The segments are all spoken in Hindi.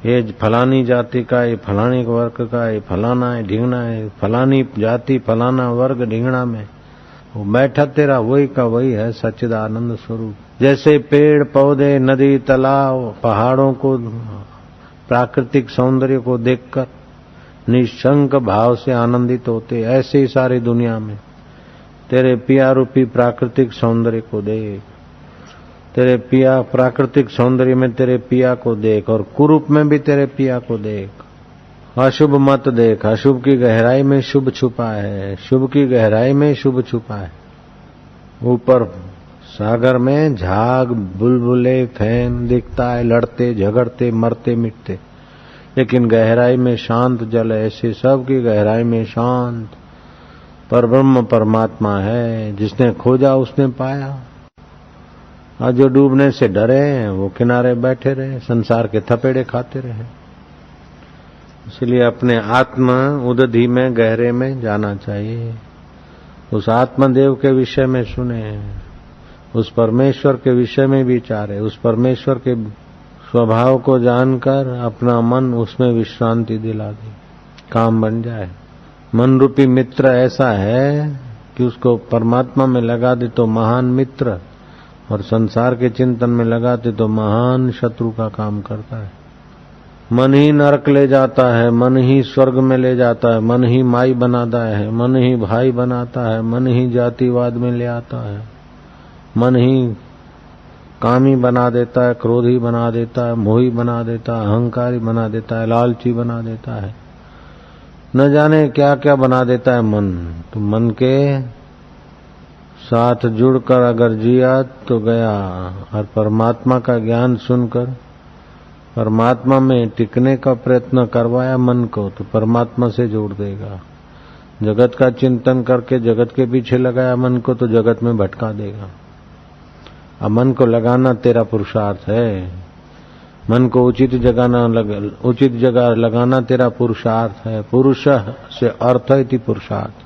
ये फलानी जाति का, ये फलाने वर्ग का, ये फलाना है, ढींगना है, फलानी जाति फलाना वर्ग ढींगना में वो बैठा तेरा वही का वही है सच्चिदानंद स्वरूप। जैसे पेड़ पौधे, नदी, तालाब, पहाड़ों को, प्राकृतिक सौंदर्य को देखकर निशंक भाव से आनंदित होते, ऐसे ही सारी दुनिया में तेरे पिया रूपी प्राकृतिक सौंदर्य को देख। तेरे पिया प्राकृतिक सौंदर्य में तेरे पिया को देख और कुरूप में भी तेरे पिया को देख। अशुभ मत देख, अशुभ की गहराई में शुभ छुपा है, शुभ की गहराई में शुभ छुपा है। ऊपर सागर में झाग बुलबुले फैन दिखता है, लड़ते झगड़ते मरते मिटते, लेकिन गहराई में शांत जल है। ऐसे सब की गहराई में शांत परब्रह्म परमात्मा है। जिसने खोजा उसने पाया, और जो डूबने से डरे वो किनारे बैठे रहे, संसार के थपेड़े खाते रहे। इसलिए अपने आत्मा उदधि में गहरे में जाना चाहिए, उस आत्मदेव के विषय में सुने, उस परमेश्वर के विषय में विचारे, उस परमेश्वर के स्वभाव को जानकर अपना मन उसमें विश्रांति दिला दे, काम बन जाए। मन रूपी मित्र ऐसा है कि उसको परमात्मा में लगा दे तो महान मित्र, और संसार के चिंतन में लगाते तो महान शत्रु का काम करता है। मन ही नरक ले जाता है, मन ही स्वर्ग में ले जाता है, मन ही माई बनाता है, मन ही भाई बनाता है, मन ही जातिवाद में ले आता है, मन ही कामी बना देता है, क्रोधी बना देता है, मोही बना देता है, अहंकारी बना देता है, लालची बना देता है, न जाने क्या क्या बना देता है मन। तो मन के साथ जुड़कर अगर जिया तो गया, और परमात्मा का ज्ञान सुनकर परमात्मा में टिकने का प्रयत्न करवाया मन को, तो परमात्मा से जोड़ देगा। जगत का चिंतन करके जगत के पीछे लगाया मन को, तो जगत में भटका देगा। अब मन को लगाना तेरा पुरुषार्थ है, मन को उचित जगह लगाना तेरा पुरुषार्थ है। पुरुष से अर्थ इति पुरुषार्थ,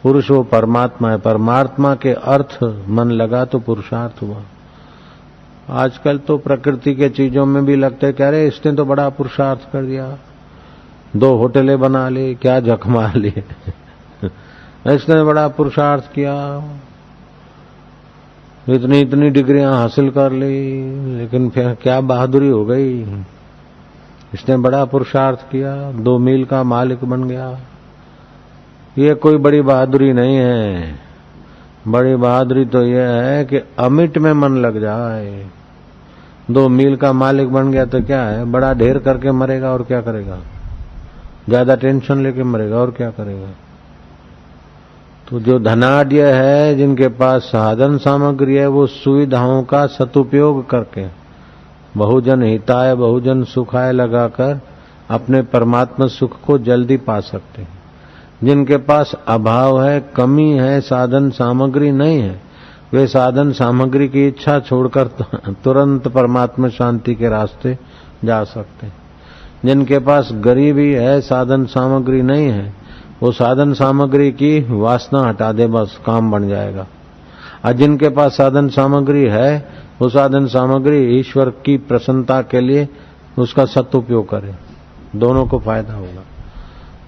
पुरुष वो परमात्मा है, परमात्मा के अर्थ मन लगा तो पुरुषार्थ हुआ। आजकल तो प्रकृति के चीजों में भी लगता है कि अरे इसने तो बड़ा पुरुषार्थ कर दिया, 2 होटलें बना ली, क्या जख मार ली इसने बड़ा पुरुषार्थ किया, इतनी डिग्रियां हासिल कर ली, लेकिन फिर क्या बहादुरी हो गई। इसने बड़ा पुरुषार्थ किया, 2 मील का मालिक बन गया। ये कोई बड़ी बहादुरी नहीं है। बड़ी बहादुरी तो यह है कि अमिट में मन लग जाए। 2 मील का मालिक बन गया तो क्या है, बड़ा ढेर करके मरेगा और क्या करेगा, ज्यादा टेंशन लेके मरेगा और क्या करेगा। तो जो धनाढ्य है, जिनके पास साधन सामग्री है, वो सुविधाओं का सदुपयोग करके बहुजन हिताय बहुजन सुखाय लगाकर अपने परमात्मा सुख को जल्दी पा सकते हैं। जिनके पास अभाव है, कमी है, साधन सामग्री नहीं है, वे साधन सामग्री की इच्छा छोड़कर तुरंत परमात्मा शांति के रास्ते जा सकते हैं। जिनके पास गरीबी है, साधन सामग्री नहीं है, वो साधन सामग्री की वासना हटा दे, बस काम बन जाएगा। और जिनके पास साधन सामग्री है, वो साधन सामग्री ईश्वर की प्रसन्नता के लिए उसका सदुपयोग करे, दोनों को फायदा होगा।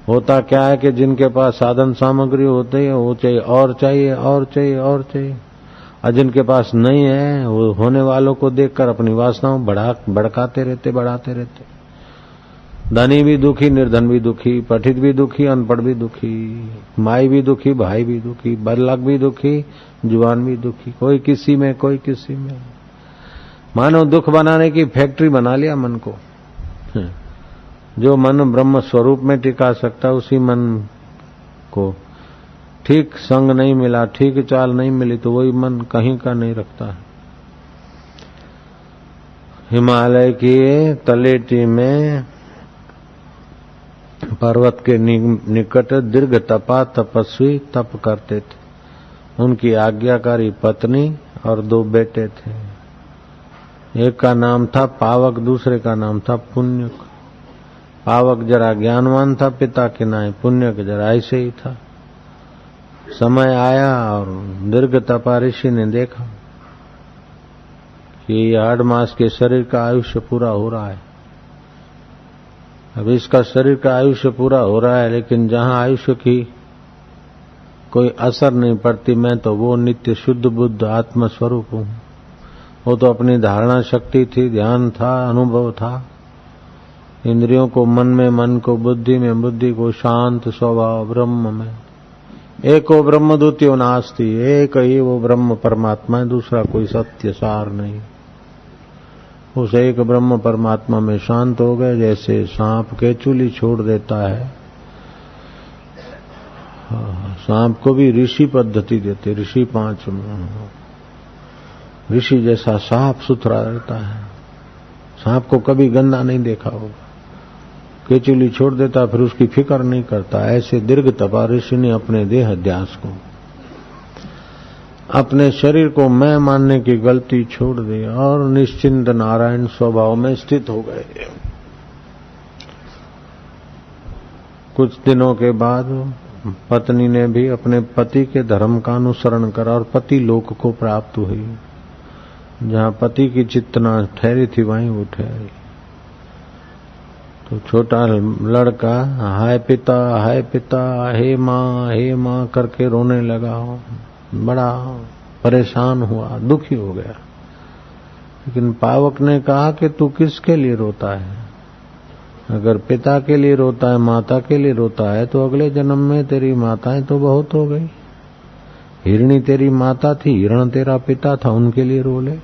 होता क्या है कि जिनके पास साधन सामग्री होती है वो चाहिए और चाहिए और चाहिए और चाहिए, और जिनके पास नहीं है वो होने वालों को देखकर अपनी वासनाओं बढ़ाते रहते। धनी भी दुखी, निर्धन भी दुखी, पठित भी दुखी, अनपढ़ भी दुखी, माई भी दुखी, भाई भी दुखी, बल्लक भी दुखी, जुआन भी दुखी, कोई किसी में कोई किसी में। मानो दुख बनाने की फैक्ट्री बना लिया मन को। जो मन ब्रह्म स्वरूप में टिका सकता, उसी मन को ठीक संग नहीं मिला, ठीक चाल नहीं मिली, तो वही मन कहीं का नहीं रखता है। हिमालय की तलेटी में पर्वत के निकट दीर्घ तपस्वी तप करते थे। उनकी आज्ञाकारी पत्नी और 2 बेटे थे। एक का नाम था पावक, दूसरे का नाम था पुण्यक। पावक जरा ज्ञानवान था पिता के नाम, पुण्यक जरा ऐसे ही था। समय आया और दीर्घ तपा ऋषि ने देखा कि हाड़ मास के शरीर का आयुष्य पूरा हो रहा है। अब इसका शरीर का आयुष्य पूरा हो रहा है, लेकिन जहां आयुष्य की कोई असर नहीं पड़ती, मैं तो वो नित्य शुद्ध बुद्ध आत्म स्वरूप हूं। वो तो अपनी धारणा शक्ति थी, ध्यान था, अनुभव था। इंद्रियों को मन में, मन को बुद्धि में, बुद्धि को शांत स्वभाव ब्रह्म में। एको ब्रह्म द्वितीयो नास्ति, एक ही वो ब्रह्म परमात्मा है, दूसरा कोई सत्य सार नहीं। उस एक ब्रह्म परमात्मा में शांत हो गए। जैसे सांप केचुली छोड़ देता है, सांप को भी ऋषि पद्धति देते, ऋषि 5 ऋषि जैसा साफ सुथरा रहता है। सांप को कभी गंदा नहीं देखा होगा, केचुली छोड़ देता, फिर उसकी फिक्र नहीं करता। ऐसे दीर्घ तपा ऋषि ने अपने देह अध्यास को, अपने शरीर को मैं मानने की गलती छोड़ दी और निश्चिंत नारायण स्वभाव में स्थित हो गए। कुछ दिनों के बाद पत्नी ने भी अपने पति के धर्म का अनुसरण करा और पति लोक को प्राप्त हुई। जहां पति की चितना ठहरी थी वहीं वो ठहरी। तो छोटा लड़का हाय पिता हे माँ करके रोने लगा। बड़ा परेशान हुआ, दुखी हो गया। लेकिन पावक ने कहा कि तू किसके लिए रोता है? अगर पिता के लिए रोता है, माता के लिए रोता है, तो अगले जन्म में तेरी माताएं तो बहुत हो गई। हिरणी तेरी माता थी, हिरण तेरा पिता था, उनके लिए रो ले।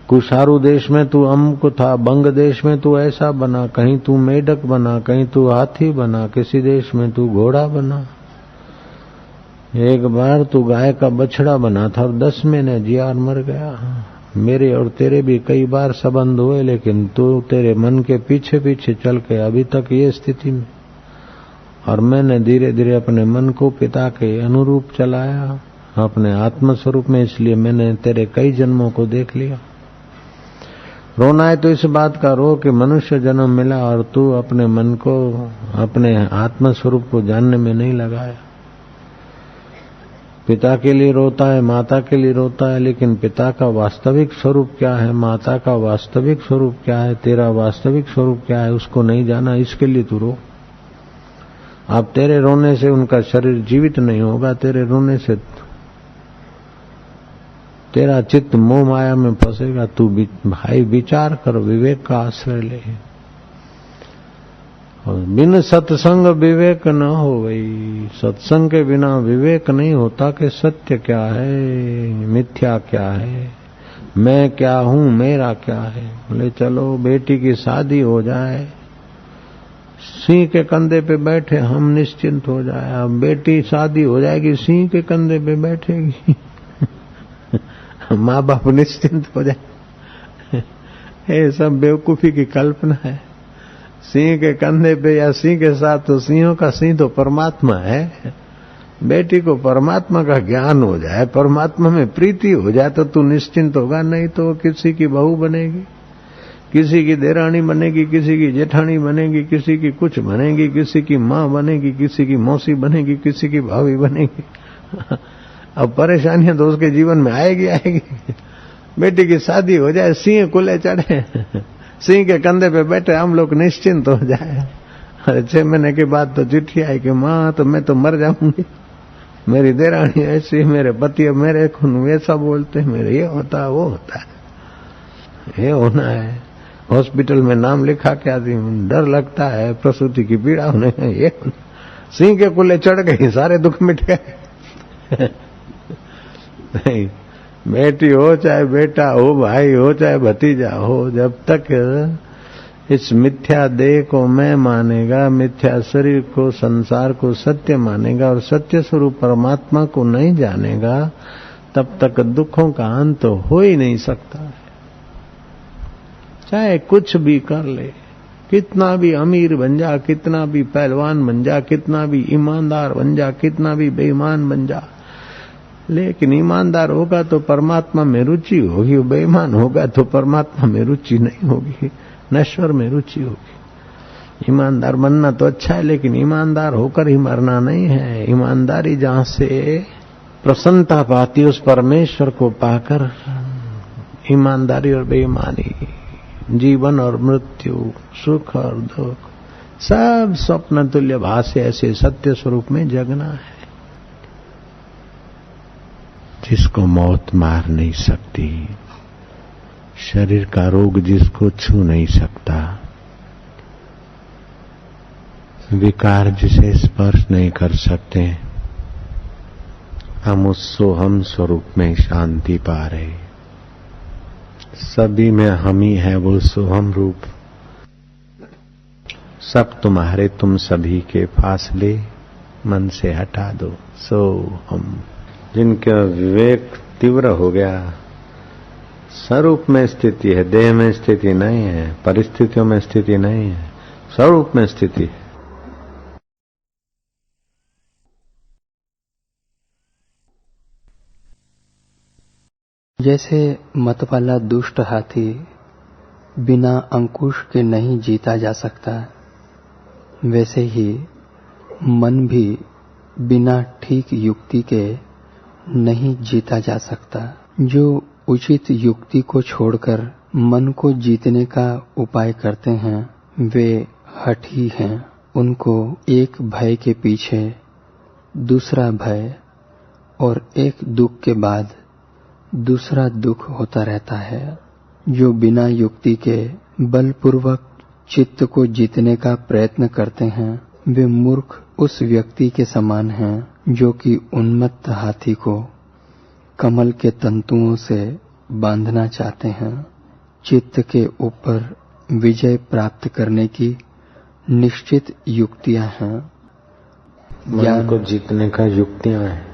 कुशारू देश में तू अमुक था, बंग देश में तू ऐसा बना, कहीं तू मेढक बना, कहीं तू हाथी बना, किसी देश में तू घोड़ा बना। एक बार तू गाय का बछड़ा बना था और 10 महीने जियार मर गया। मेरे और तेरे भी कई बार संबंध हुए, लेकिन तू तेरे मन के पीछे पीछे चल के अभी तक ये स्थिति में। और मैंने धीरे धीरे अपने मन को पिता के अनुरूप चलाया, अपने आत्म स्वरूप में, इसलिए मैंने तेरे कई जन्मों को देख लिया। रोना है तो इस बात का रो कि मनुष्य जन्म मिला और तू अपने मन को, अपने आत्म स्वरूप को जानने में नहीं लगाया। पिता के लिए रोता है, माता के लिए रोता है, लेकिन पिता का वास्तविक स्वरूप क्या है, माता का वास्तविक स्वरूप क्या है, तेरा वास्तविक स्वरूप क्या है, उसको नहीं जाना, इसके लिए तू रो। अब तेरे रोने से उनका शरीर जीवित नहीं होगा, तेरे रोने से तेरा चित्त मोह माया में फंसेगा। तू भाई विचार कर, विवेक का आश्रय ले। और बिन सत्संग विवेक न हो गई। सत्संग के बिना विवेक नहीं होता कि सत्य क्या है, मिथ्या क्या है, मैं क्या हूं, मेरा क्या है। बोले चलो बेटी की शादी हो जाए, सिंह के कंधे पे बैठे हम निश्चिंत हो जाए। अब बेटी शादी हो जाएगी, सिंह के कंधे पे बैठेगी, माँ बाप निश्चिंत हो जाए। ये सब बेवकूफी की कल्पना है। सिंह के कंधे पे या सिंह के साथ, तो सिंहों का सिंह तो परमात्मा है। बेटी को परमात्मा का ज्ञान हो जाए, परमात्मा में प्रीति हो जाए तो तू निश्चिंत होगा। नहीं तो किसी की बहू बनेगी, किसी की देरानी बनेगी, किसी की जेठानी बनेगी, किसी की कुछ बनेगी, किसी की माँ बनेगी, किसी की मौसी बनेगी, किसी की भाभी बनेगी। अब परेशानियां तो उसके जीवन में आएगी। बेटी की शादी हो जाए, सिंह कुले चढ़े, सिंह के कंधे पे बैठे, हम लोग निश्चिंत हो जाए। अरे 6 महीने के बाद तो चिट्ठी आई कि माँ तो मैं तो मर जाऊंगी, मेरी देरानी ऐसी, मेरे पति मेरे खून ऐसा बोलते, मेरे ये होता है, वो होता है, ये होना है। हॉस्पिटल में नाम लिखा के आती, डर लगता है, प्रसूति की पीड़ा होने, ये सिंह के कुले चढ़ गई, सारे दुख मिट गए। नहीं, बेटी हो चाहे बेटा हो, भाई हो चाहे भतीजा हो, जब तक इस मिथ्या देह को मैं मानेगा, मिथ्या शरीर को, संसार को सत्य मानेगा और सत्य स्वरूप परमात्मा को नहीं जानेगा, तब तक दुखों का अंत हो ही नहीं सकता है। चाहे कुछ भी कर ले, कितना भी अमीर बन जा, कितना भी पहलवान बन जा, कितना भी ईमानदार बन जा, कितना भी बेईमान बन जा, लेकिन ईमानदार होगा तो परमात्मा में रुचि होगी, बेईमान होगा तो परमात्मा में रुचि नहीं होगी, नश्वर में रुचि होगी। ईमानदार बनना तो अच्छा है, लेकिन ईमानदार होकर ही मरना नहीं है। ईमानदारी जहां से प्रसन्नता पाती, उस परमेश्वर को पाकर ईमानदारी और बेईमानी, जीवन और मृत्यु, सुख और दुख, सब स्वप्न तुल्य भाष्य ऐसे सत्य स्वरूप में जगना है जिसको मौत मार नहीं सकती, शरीर का रोग जिसको छू नहीं सकता, विकार जिसे स्पर्श नहीं कर सकते, हम उस सोहम स्वरूप में शांति पा रहे। सभी में हम ही है वो सोहम रूप। सब तुम्हारे तुम सभी के फासले मन से हटा दो। सो हम जिनका विवेक तीव्र हो गया, स्वरूप में स्थिति है, देह में स्थिति नहीं है, परिस्थितियों में स्थिति नहीं है, स्वरूप में स्थिति है। जैसे मतवाला दुष्ट हाथी बिना अंकुश के नहीं जीता जा सकता, वैसे ही मन भी बिना ठीक युक्ति के नहीं जीता जा सकता। जो उचित युक्ति को छोड़कर मन को जीतने का उपाय करते हैं वे हठी हैं। उनको एक भय के पीछे दूसरा भय और एक दुख के बाद दूसरा दुख होता रहता है। जो बिना युक्ति के बलपूर्वक चित्त को जीतने का प्रयत्न करते हैं वे मूर्ख उस व्यक्ति के समान हैं जो कि उन्मत्त हाथी को कमल के तंतुओं से बांधना चाहते हैं। चित्त के ऊपर विजय प्राप्त करने की निश्चित युक्तियां हैं। मन को जीतने का युक्तियां हैं।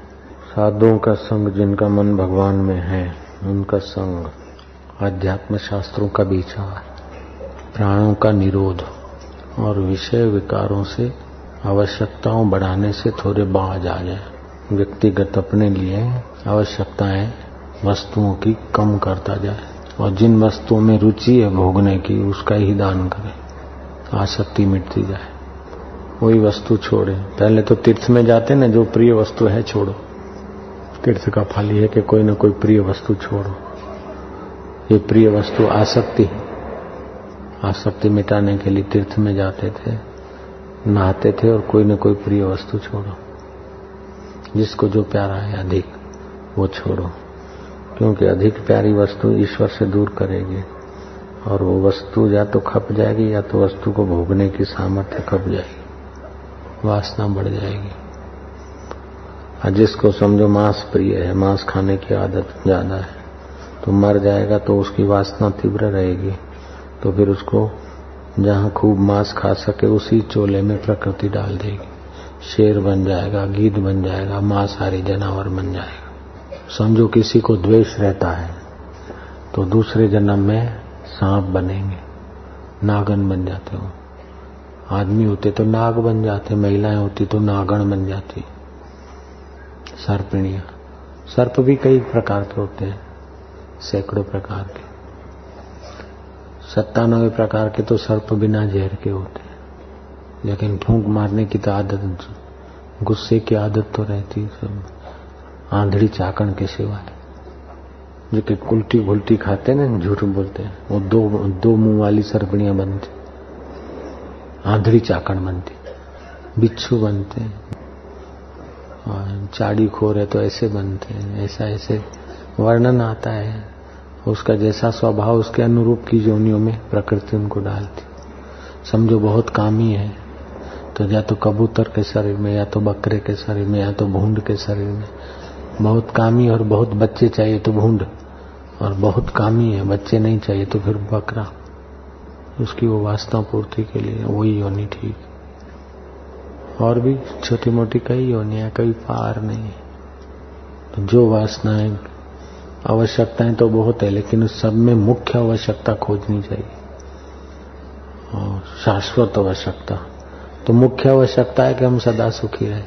साधुओं का संग, जिनका मन भगवान में है उनका संग, अध्यात्म शास्त्रों का विचार, प्राणों का निरोध और विषय विकारों से आवश्यकताओं बढ़ाने से थोड़े बाज आ जाए। व्यक्तिगत अपने लिए आवश्यकताएं वस्तुओं की कम करता जाए और जिन वस्तुओं में रुचि है भोगने की उसका ही दान करे, आसक्ति मिटती जाए। वही वस्तु छोड़े। पहले तो तीर्थ में जाते ना, जो प्रिय वस्तु है छोड़ो। तीर्थ का फल है कि कोई न कोई प्रिय वस्तु छोड़ो। ये प्रिय वस्तु आसक्ति है। आसक्ति मिटाने के लिए तीर्थ में जाते थे, नहाते थे और कोई न कोई प्रिय वस्तु छोड़ो। जिसको जो प्यारा है अधिक वो छोड़ो, क्योंकि अधिक प्यारी वस्तु ईश्वर से दूर करेगी और वो वस्तु या तो खप जाएगी या तो वस्तु को भोगने की सामर्थ्य खप जाएगी, वासना बढ़ जाएगी। और जिसको समझो मांस प्रिय है, मांस खाने की आदत ज्यादा है, तो मर जाएगा तो उसकी वासना तीव्र रहेगी, तो फिर उसको जहां खूब मांस खा सके उसी चोले में प्रकृति डाल देगी। शेर बन जाएगा, गीध बन जाएगा, मांसाहारी जानवर बन जाएगा। समझो किसी को द्वेष रहता है तो दूसरे जन्म में सांप बनेंगे, नागन बन जाते हो। आदमी होते तो नाग बन जाते, महिलाएं होती तो नागण बन जाती, सर्पिणियां। सर्प भी कई प्रकार के होते हैं, सैकड़ों प्रकार के। 97 प्रकार के तो सर्प बिना जहर के होते हैं, लेकिन फूंक मारने की तो आदत, गुस्से की आदत तो रहती है सब, आंधड़ी चाकण के सिवाय। जो कि उल्टी भुल्टी खाते ना, झूठ बोलते हैं, वो दो मुंह वाली सर्पिणियां बनती, आंधड़ी चाकण बनती, बिच्छू बनते हैं, और चाड़ी खोर है तो ऐसे बनते हैं, ऐसा ऐसे वर्णन आता है। उसका जैसा स्वभाव उसके अनुरूप की योनियों में प्रकृति उनको डालती। समझो बहुत कामी है तो या तो कबूतर के शरीर में, या तो बकरे के शरीर में, या तो भूंड के शरीर में। बहुत कामी और बहुत बच्चे चाहिए तो भूंड, और बहुत कामी है बच्चे नहीं चाहिए तो फिर बकरा। उसकी वो वासना पूर्ति के लिए वही योनि ठीक। और भी छोटी मोटी कई योनियां, कई पार नहीं। तो जो वासनाएं, आवश्यकताएं तो बहुत है, लेकिन उस सब में मुख्य आवश्यकता खोजनी चाहिए और शाश्वत आवश्यकता। तो मुख्य आवश्यकता है कि हम सदा सुखी रहे,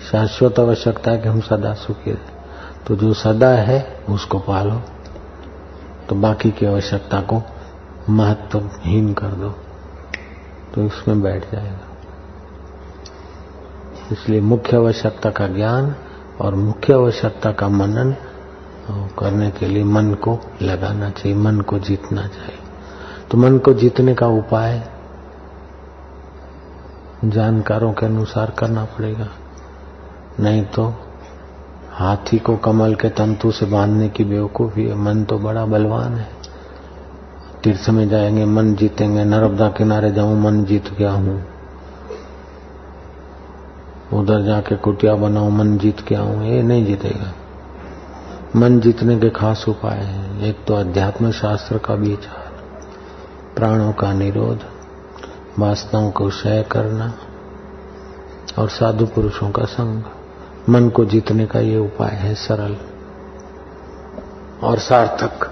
शाश्वत आवश्यकता है कि हम सदा सुखी रहे। तो जो सदा है उसको पालो, तो बाकी की आवश्यकता को महत्वहीन कर दो, तो इसमें बैठ जाएगा। इसलिए मुख्य आवश्यकता का ज्ञान और मुख्य आवश्यकता का मनन और करने के लिए मन को लगाना चाहिए, मन को जीतना चाहिए। तो मन को जीतने का उपाय जानकारों के अनुसार करना पड़ेगा, नहीं तो हाथी को कमल के तंतु से बांधने की बेवकूफी है। मन तो बड़ा बलवान है। तीर्थ में जाएंगे मन जीतेंगे, नर्मदा किनारे जाऊं मन जीत गया हूं, उधर जाके कुटिया बनाऊं मन जीत गया हूं, ये नहीं जीतेगा। मन जीतने के खास उपाय हैं। एक तो अध्यात्म शास्त्र का विचार, प्राणों का निरोध, वासनाओं को क्षय करना और साधु पुरुषों का संग। मन को जीतने का ये उपाय है, सरल और सार्थक।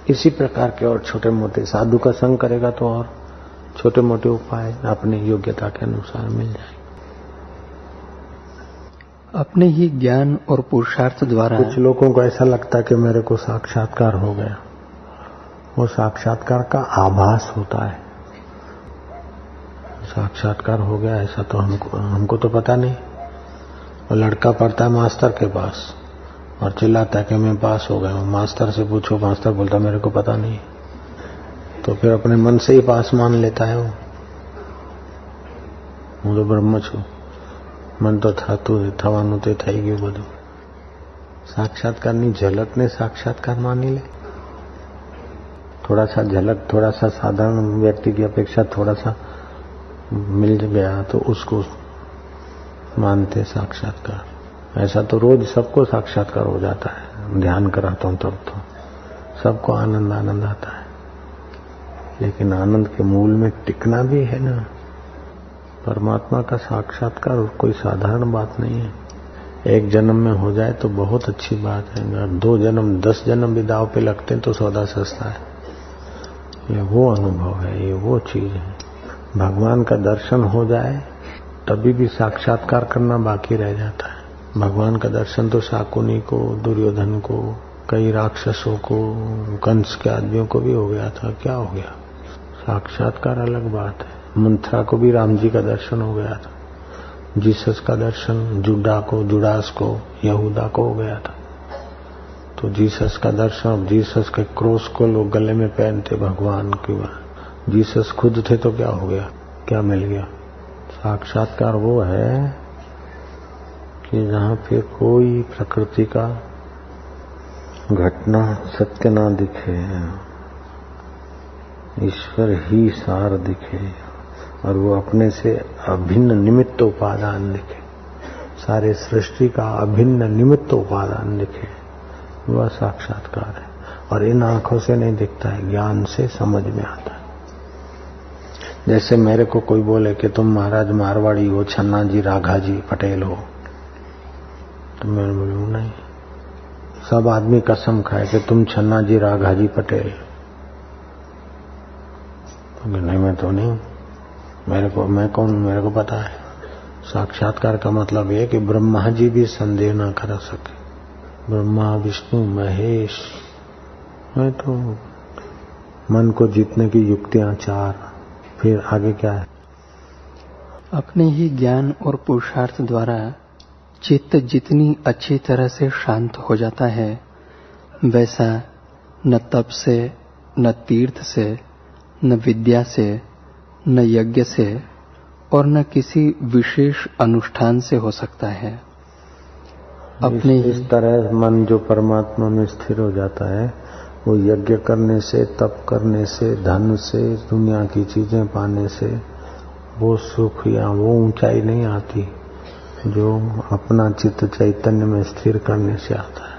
इसी प्रकार के और छोटे मोटे साधु का संग करेगा तो और छोटे मोटे उपाय अपनी योग्यता के अनुसार मिल जाएंगे। अपने ही ज्ञान और पुरुषार्थ द्वारा कुछ लोगों को ऐसा लगता है कि मेरे को साक्षात्कार हो गया। वो साक्षात्कार का आभास होता है। साक्षात्कार हो गया ऐसा तो हमको तो पता नहीं। और लड़का पढ़ता है मास्टर के पास और चिल्लाता है कि मैं पास हो गया हूं। मास्टर से पूछो, मास्टर बोलता मेरे को पता नहीं। तो फिर अपने मन से ही पास मान लेता है वो तो ब्रह्म છું, मन तो થવાનું તે થઈ ગયું બધું। साक्षात्कारની झलकने साक्षात्कार मानी ले। थोड़ा सा झलक, थोड़ा सा साधारण व्यक्ति की अपेक्षा थोड़ा सा मिल गया तो उसको मानते साक्षात्कार। ऐसा तो रोज सबको साक्षात्कार हो जाता है। ध्यान कराता हूं तब तो सबको आनंद आनंद आता है, लेकिन आनंद के मूल में टिकना भी है ना। परमात्मा का साक्षात्कार कोई साधारण बात नहीं है। एक जन्म में हो जाए तो बहुत अच्छी बात है, अगर 2 जन्म 10 जन्म भी दाव पे लगते हैं तो सौदा सस्ता है। ये वो अनुभव है, ये वो चीज है। भगवान का दर्शन हो जाए तभी भी साक्षात्कार करना बाकी रह जाता है। भगवान का दर्शन तो शाकुनी को, दुर्योधन को, कई राक्षसों को, कंस के आदमियों को भी हो गया था। क्या हो गया? साक्षात्कार अलग बात है। मंथरा को भी राम जी का दर्शन हो गया था। जीसस का दर्शन जुडा को, जुडास को, यहूदा को हो गया था। तो जीसस का दर्शन, जीसस के क्रोस को लोग गले में पहनते भगवान की। जीसस खुद थे तो क्या हो गया? क्या मिल गया? साक्षात्कार वो है कि जहां पे कोई प्रकृति का घटना सत्य ना दिखे, ईश्वर ही सार दिखे और वो अपने से अभिन्न निमित्त उपादान दिखे। सारे सृष्टि का अभिन्न निमित्त उपादान दिखे, वह साक्षात्कार है। और इन आंखों से नहीं दिखता है, ज्ञान से समझ में आता है। जैसे मेरे को कोई बोले कि तुम महाराज मारवाड़ी हो, छन्ना जी राघा जी पटेल हो, तो मैं बोलूं नहीं। सब आदमी कसम खाए कि तुम छन्ना जी राघा जी पटेल, तो नहीं मैं तो नहीं। मैं कौन, मेरे को पता है। साक्षात्कार का मतलब यह कि ब्रह्मा जी भी संदेह न कर सके। ब्रह्मा विष्णु महेश। मैं तो मन को जीतने की युक्तियां 4। फिर आगे क्या है? अपने ही ज्ञान और पुरुषार्थ द्वारा चित्त जितनी अच्छी तरह से शांत हो जाता है, वैसा न तप से, न तीर्थ से, न विद्या से, न यज्ञ से और न किसी विशेष अनुष्ठान से हो सकता है। अपने इस तरह मन जो परमात्मा में स्थिर हो जाता है, वो यज्ञ करने से, तप करने से, धन से, दुनिया की चीजें पाने से वो सुख या वो ऊंचाई नहीं आती जो अपना चित्त चैतन्य में स्थिर करने से आता है।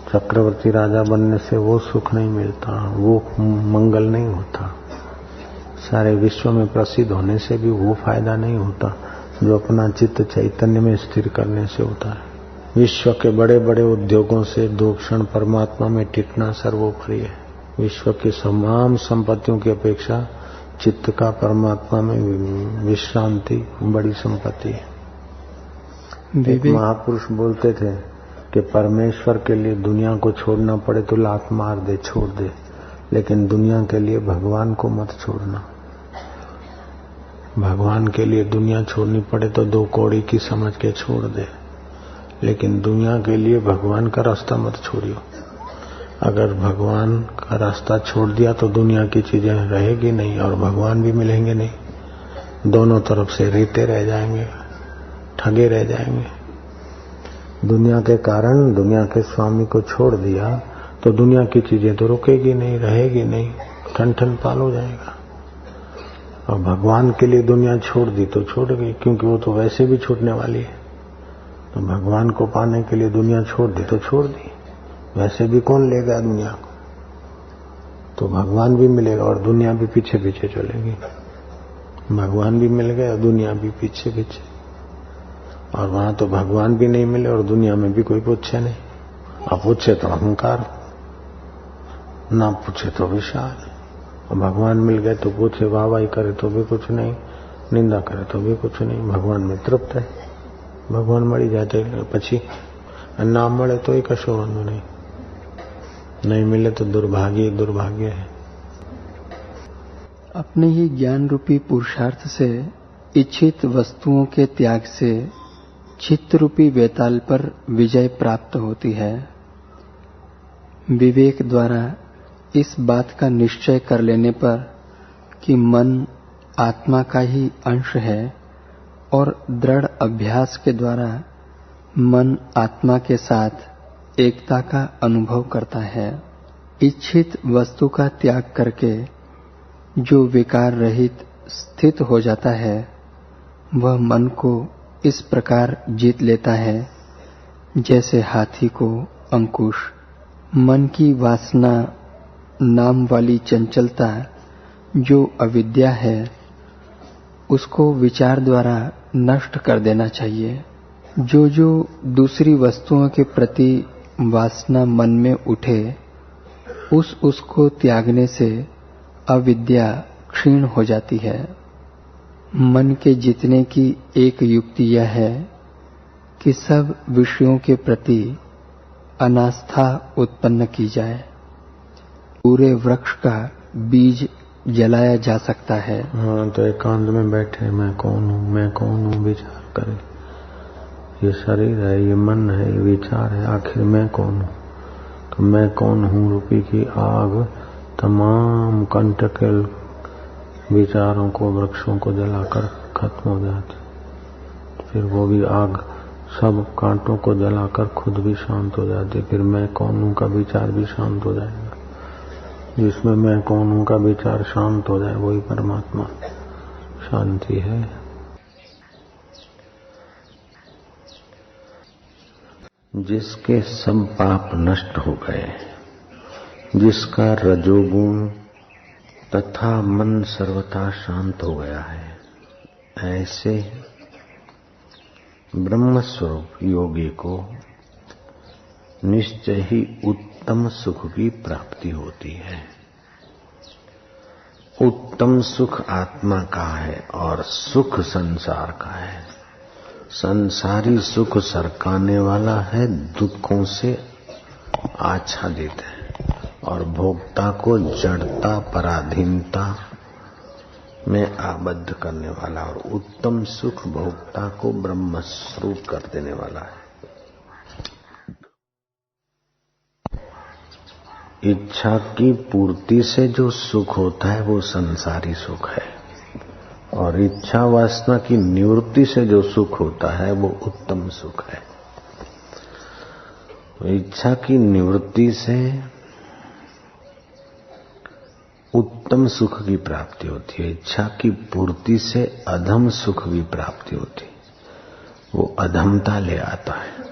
चक्रवर्ती राजा बनने से वो सुख नहीं मिलता, वो मंगल नहीं होता। सारे विश्व में प्रसिद्ध होने से भी वो फायदा नहीं होता जो अपना चित्त चैतन्य में स्थिर करने से होता है। विश्व के बड़े बड़े उद्योगों से 2 क्षण परमात्मा में टिकना सर्वोपरि है। विश्व की तमाम संपत्तियों की अपेक्षा चित्त का परमात्मा में विश्रांति बड़ी संपत्ति है। एक महापुरुष बोलते थे कि परमेश्वर के लिए दुनिया को छोड़ना पड़े तो लात मार दे, छोड़ दे, लेकिन दुनिया के लिए भगवान को मत छोड़ना। भगवान के लिए दुनिया छोड़नी पड़े तो 2 कौड़ी की समझ के छोड़ दे, लेकिन दुनिया के लिए भगवान का रास्ता मत छोड़ियो। अगर भगवान का रास्ता छोड़ दिया तो दुनिया की चीजें रहेगी नहीं और भगवान भी मिलेंगे नहीं। दोनों तरफ से रीते रह जाएंगे, ठगे रह जाएंगे। दुनिया के कारण दुनिया के स्वामी को छोड़ दिया तो दुनिया की चीजें तो रुकेगी नहीं, रहेगी नहीं, ठन ठन पाल हो जाएगा। और भगवान के लिए दुनिया छोड़ दी तो छोड़ गई, क्योंकि वो तो वैसे भी छूटने वाली है। तो भगवान को पाने के लिए दुनिया छोड़ दी तो छोड़ दी, वैसे भी कौन लेगा दुनिया को। तो भगवान भी मिलेगा और दुनिया भी पीछे पीछे चलेगी। भगवान भी मिल गए और दुनिया भी पीछे पीछे। और वहां तो भगवान भी नहीं मिले और दुनिया में भी कोई पूछे नहीं। अब पूछे तो अहंकार, ना पूछे तो विशाल। और भगवान मिल गए तो पूछे वाहवाही करे तो भी कुछ नहीं, निंदा करे तो भी कुछ नहीं। भगवान में तृप्त है। भगवान मળી જાય તો પછી ना મળે तो ही कशो वांधो नहीं मिले तो दुर्भाग्य दुर्भाग्य है। अपने ही ज्ञान रूपी पुरुषार्थ से इच्छित वस्तुओं के त्याग से चित्त रूपी वेताल पर विजय प्राप्त होती है। विवेक द्वारा इस बात का निश्चय कर लेने पर कि मन आत्मा का ही अंश है और दृढ़ अभ्यास के द्वारा मन आत्मा के साथ एकता का अनुभव करता है। इच्छित वस्तु का त्याग करके जो विकार रहित स्थित हो जाता है वह मन को इस प्रकार जीत लेता है जैसे हाथी को अंकुश। मन की वासना नाम वाली चंचलता जो अविद्या है उसको विचार द्वारा नष्ट कर देना चाहिए। जो जो दूसरी वस्तुओं के प्रति वासना मन में उठे उसको त्यागने से अविद्या क्षीण हो जाती है। मन के जीतने की एक युक्ति यह है कि सब विषयों के प्रति अनास्था उत्पन्न की जाए। पूरे वृक्ष का बीज जलाया जा सकता है। हाँ, तो एकांत में बैठे मैं कौन हूँ विचार करे। ये शरीर है, ये मन है, ये विचार है, आखिर मैं कौन हूँ। तो मैं कौन हूँ रूपी की आग तमाम कंठ के विचारों को, वृक्षों को जलाकर खत्म हो जाती। फिर वो भी आग सब कांटों को जलाकर खुद भी शांत हो जाती। फिर मैं कौन हूँ का विचार भी शांत हो जाएगा। जिसमें मैं कौन हूँ का विचार शांत हो जाए वही परमात्मा शांति है। जिसके सब पाप नष्ट हो गए, जिसका रजोगुण तथा मन सर्वथा शांत हो गया है, ऐसे ब्रह्म स्वरूप योगी को निश्चय ही उत्तम सुख की प्राप्ति होती है। उत्तम सुख आत्मा का है और सुख संसार का है। संसारी सुख सरकाने वाला है, दुखों से आच्छादित है और भोक्ता को जड़ता पराधीनता में आबद्ध करने वाला। और उत्तम सुख भोक्ता को ब्रह्म स्वरूप कर देने वाला है। इच्छा की पूर्ति से जो सुख होता है वो संसारी सुख है और इच्छा वासना की निवृत्ति से जो सुख होता है वो उत्तम सुख है। इच्छा की निवृत्ति से उत्तम सुख की प्राप्ति होती है। इच्छा की पूर्ति से अधम सुख की प्राप्ति होती है, वो अधमता ले आता है।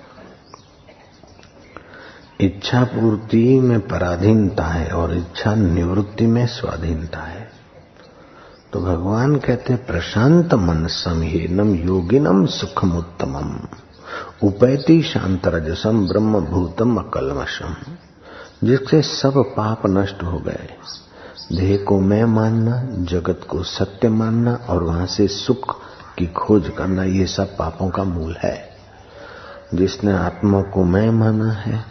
इच्छा पूर्ति में पराधीनता है और इच्छा निवृत्ति में स्वाधीनता है। तो भगवान कहते प्रशांत मन समहीनम योगिनम सुखम उत्तमम उपैति शांत रजसम ब्रह्म भूतम अकल्मषम। जिससे सब पाप नष्ट हो गए, देह को मैं मानना, जगत को सत्य मानना और वहां से सुख की खोज करना, ये सब पापों का मूल है। जिसने आत्मा को मैं माना है,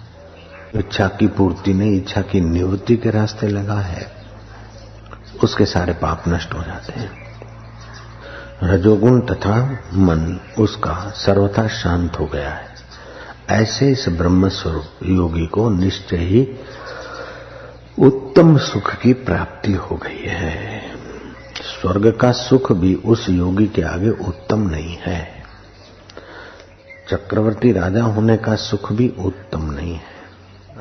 इच्छा की पूर्ति नहीं इच्छा की निवृत्ति के रास्ते लगा है, उसके सारे पाप नष्ट हो जाते हैं। रजोगुण तथा मन उसका सर्वथा शांत हो गया है। ऐसे इस ब्रह्म स्वरूप योगी को निश्चय ही उत्तम सुख की प्राप्ति हो गई है। स्वर्ग का सुख भी उस योगी के आगे उत्तम नहीं है। चक्रवर्ती राजा होने का सुख भी उत्तम नहीं है।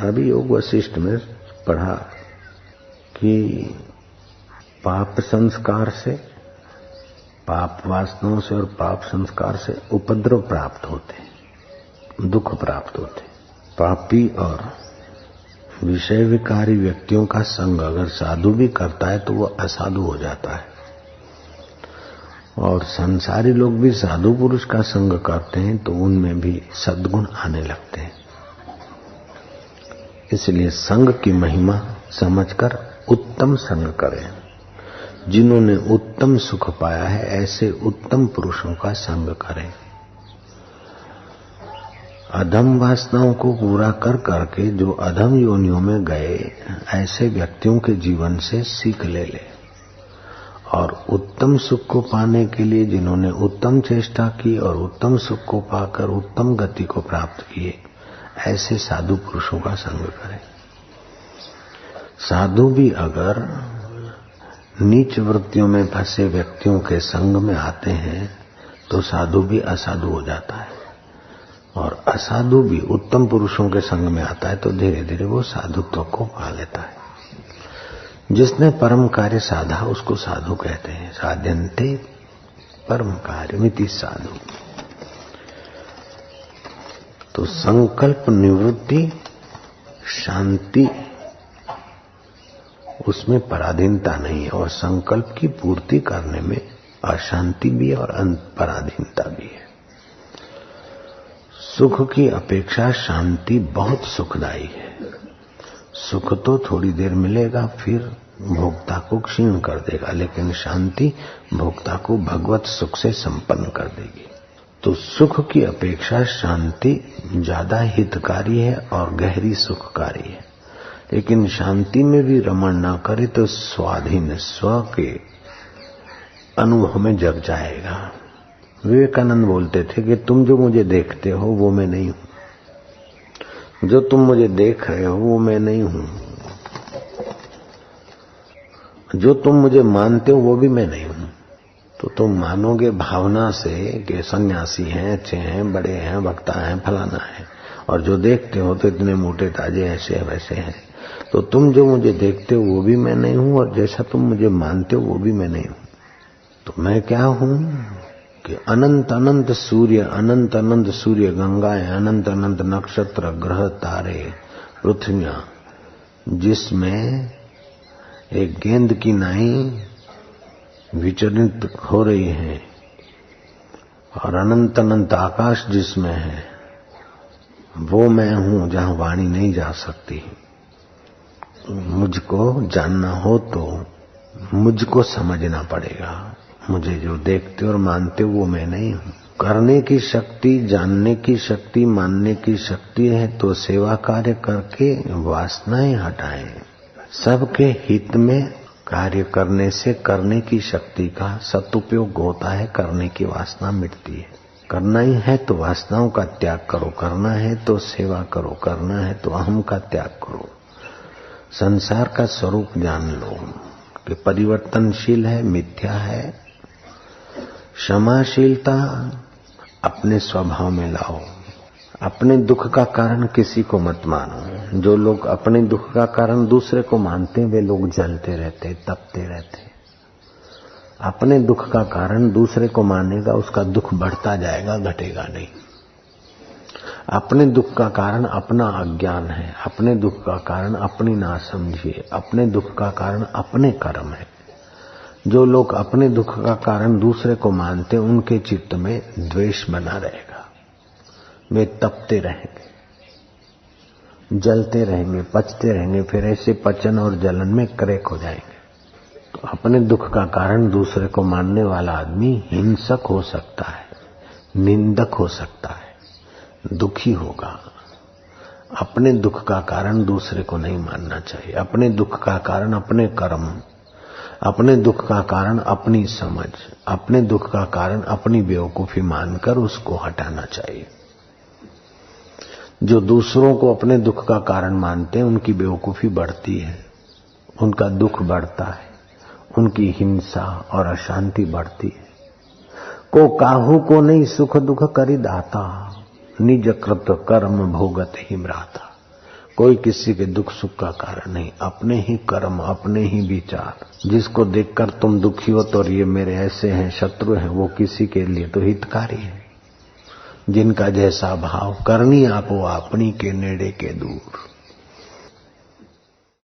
अभी योग वशिष्ठ में पढ़ा कि पाप संस्कार से, पाप वासनाओं से और पाप संस्कार से उपद्रव प्राप्त होते, दुख प्राप्त होते। पापी और विषय विकारी व्यक्तियों का संग अगर साधु भी करता है तो वह असाधु हो जाता है, और संसारी लोग भी साधु पुरुष का संग करते हैं तो उनमें भी सद्गुण आने लगते हैं। इसलिए संग की महिमा समझकर उत्तम संग करें। जिन्होंने उत्तम सुख पाया है ऐसे उत्तम पुरुषों का संग करें। अधम वासनाओं को पूरा कर करके जो अधम योनियों में गए ऐसे व्यक्तियों के जीवन से सीख ले ले, और उत्तम सुख को पाने के लिए जिन्होंने उत्तम चेष्टा की और उत्तम सुख को पाकर उत्तम गति को प्राप्त किए ऐसे साधु पुरुषों का संग करें। साधु भी अगर नीच वृत्तियों में फंसे व्यक्तियों के संग में आते हैं तो साधु भी असाधु हो जाता है, और असाधु भी उत्तम पुरुषों के संग में आता है तो धीरे धीरे वो साधुत्व को पा लेता है। जिसने परम कार्य साधा उसको साधु कहते हैं। साध्यन्ते परम कार्यमिति साधु। तो संकल्प निवृत्ति, शांति, उसमें पराधीनता नहीं है, और संकल्प की पूर्ति करने में अशांति भी और पराधीनता भी है। सुख की अपेक्षा शांति बहुत सुखदायी है। सुख तो थोड़ी देर मिलेगा फिर भोक्ता को क्षीण कर देगा, लेकिन शांति भोक्ता को भगवत सुख से संपन्न कर देगी। तो सुख की अपेक्षा शांति ज्यादा हितकारी है और गहरी सुखकारी है। लेकिन शांति में भी रमण ना करे तो स्वाधीन स्व के अनुभव में जग जाएगा। विवेकानंद बोलते थे कि तुम जो मुझे देखते हो वो मैं नहीं हूं, जो तुम मुझे देख रहे हो वो मैं नहीं हूं, जो तुम मुझे मानते हो वो भी मैं नहीं हूं। तो तुम मानोगे भावना से कि सन्यासी हैं, अच्छे हैं, बड़े हैं, वक्ता हैं, फलाना है, और जो देखते हो तो इतने मोटे ताजे ऐसे वैसे हैं। तो तुम जो मुझे देखते हो वो भी मैं नहीं हूं, और जैसा तुम मुझे मानते हो वो भी मैं नहीं हूं। तो मैं क्या हूं कि अनंत अनंत सूर्य, गंगाएं, अनंत अनंत नक्षत्र, ग्रह, तारे, पृथ्वियां, जिसमें एक गेंद की नाई विचलित हो रही है, और अनंत अनंत आकाश जिसमें है वो मैं हूं जहां वाणी नहीं जा सकती। मुझको जानना हो तो मुझको समझना पड़ेगा। मुझे जो देखते और मानते हो वो मैं नहीं हूं। करने की शक्ति, जानने की शक्ति, मानने की शक्ति है तो सेवा कार्य करके वासनाएं हटाएं। सबके हित में कार्य करने से करने की शक्ति का सदुपयोग होता है, करने की वासना मिटती है। करना ही है तो वासनाओं का त्याग करो, करना है तो सेवा करो, करना है तो अहम का त्याग करो। संसार का स्वरूप जान लो कि परिवर्तनशील है, मिथ्या है। क्षमाशीलता अपने स्वभाव में लाओ। अपने दुख का कारण किसी को मत मानो। जो लोग अपने दुख का कारण दूसरे को मानते हैं वे लोग जलते रहते, तपते रहते। अपने दुख का कारण दूसरे को मानेगा, उसका दुख बढ़ता जाएगा, घटेगा नहीं। अपने दुख का कारण अपना अज्ञान है, अपने दुख का कारण अपनी नासमझी है, अपने दुख का कारण अपने कर्म है। जो लोग अपने दुख का कारण दूसरे को मानते उनके चित्त में द्वेष बना रहेगा। वे तपते रहेंगे, जलते रहेंगे, पचते रहेंगे, फिर ऐसे पचन और जलन में क्रैक हो जाएंगे। तो अपने दुख का कारण दूसरे को मानने वाला आदमी हिंसक हो सकता है, निंदक हो सकता है, दुखी होगा। अपने दुख का कारण दूसरे को नहीं मानना चाहिए। अपने दुख का कारण अपने कर्म, अपने दुख का कारण अपनी समझ, अपने दुख का कारण अपनी बेवकूफी मानकर उसको हटाना चाहिए। जो दूसरों को अपने दुख का कारण मानते हैं उनकी बेवकूफी बढ़ती है, उनका दुख बढ़ता है, उनकी हिंसा और अशांति बढ़ती है। को काहू को नहीं सुख दुख करी दाता, निज कृत कर्म भोगत ही मराता। कोई किसी के दुख सुख का कारण नहीं, अपने ही कर्म, अपने ही विचार। जिसको देखकर तुम दुखी हो तो ये मेरे ऐसे हैं, शत्रु हैं, वो किसी के लिए तो हितकारी है। जिनका जैसा भाव, करनी आपो अपनी के नेड़े के दूर।